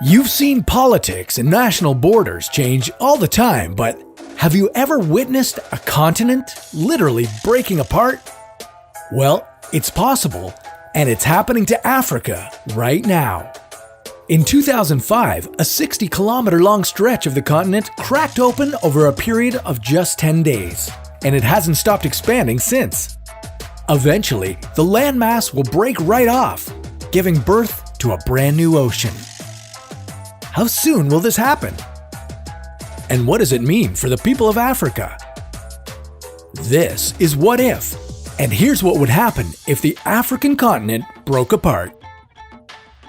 You've seen politics and national borders change all the time, but have you ever witnessed a continent literally breaking apart? Well, it's possible, and it's happening to Africa right now. In 2005, a 60-kilometer-long stretch of the continent cracked open over a period of just 10 days, and it hasn't stopped expanding since. Eventually, the landmass will break right off, giving birth to a brand new ocean. How soon will this happen? And what does it mean for the people of Africa? This is What If, and here's what would happen if the African continent broke apart.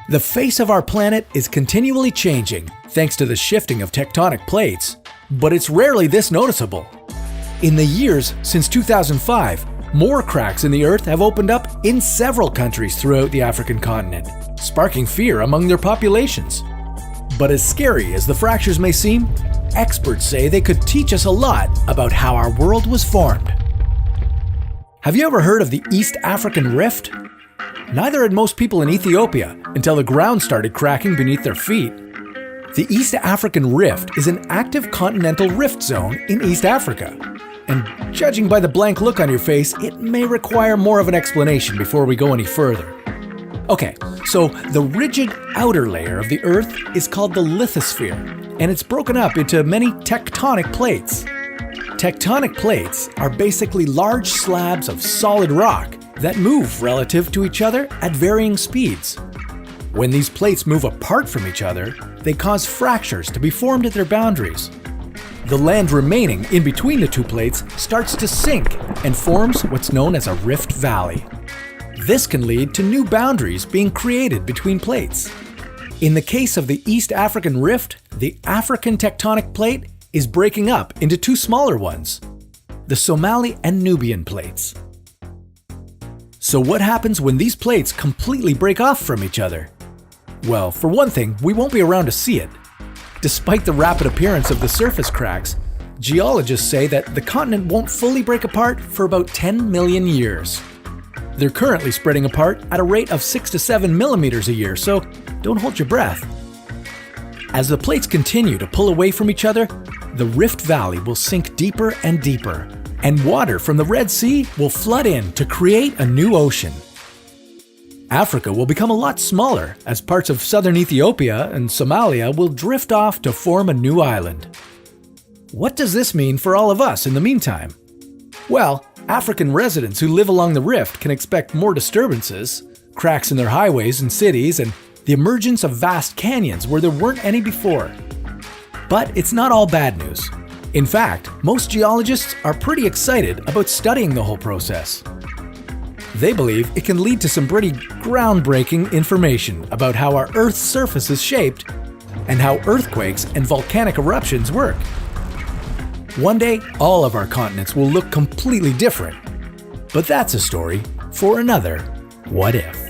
The face of our planet is continually changing thanks to the shifting of tectonic plates, but it's rarely this noticeable. In the years since 2005, more cracks in the Earth have opened up in several countries throughout the African continent, sparking fear among their populations. But as scary as the fractures may seem, experts say they could teach us a lot about how our world was formed. Have you ever heard of the East African Rift? Neither had most people in Ethiopia until the ground started cracking beneath their feet. The East African Rift is an active continental rift zone in East Africa. And judging by the blank look on your face, it may require more of an explanation before we go any further. Okay, so the rigid outer layer of the Earth is called the lithosphere, and it's broken up into many tectonic plates. Tectonic plates are basically large slabs of solid rock that move relative to each other at varying speeds. When these plates move apart from each other, they cause fractures to be formed at their boundaries. The land remaining in between the two plates starts to sink and forms what's known as a rift valley. This can lead to new boundaries being created between plates. In the case of the East African Rift, the African tectonic plate is breaking up into two smaller ones, the Somali and Nubian plates. So what happens when these plates completely break off from each other? Well, for one thing, we won't be around to see it. Despite the rapid appearance of the surface cracks, geologists say that the continent won't fully break apart for about 10 million years. They're currently spreading apart at a rate of 6 to 7 millimeters a year, so don't hold your breath. As the plates continue to pull away from each other, the Rift Valley will sink deeper and deeper, and water from the Red Sea will flood in to create a new ocean. Africa will become a lot smaller as parts of southern Ethiopia and Somalia will drift off to form a new island. What does this mean for all of us in the meantime? Well, African residents who live along the rift can expect more disturbances, cracks in their highways and cities, and the emergence of vast canyons where there weren't any before. But it's not all bad news. In fact, most geologists are pretty excited about studying the whole process. They believe it can lead to some pretty groundbreaking information about how our Earth's surface is shaped and how earthquakes and volcanic eruptions work. One day, all of our continents will look completely different. But that's a story for another What If.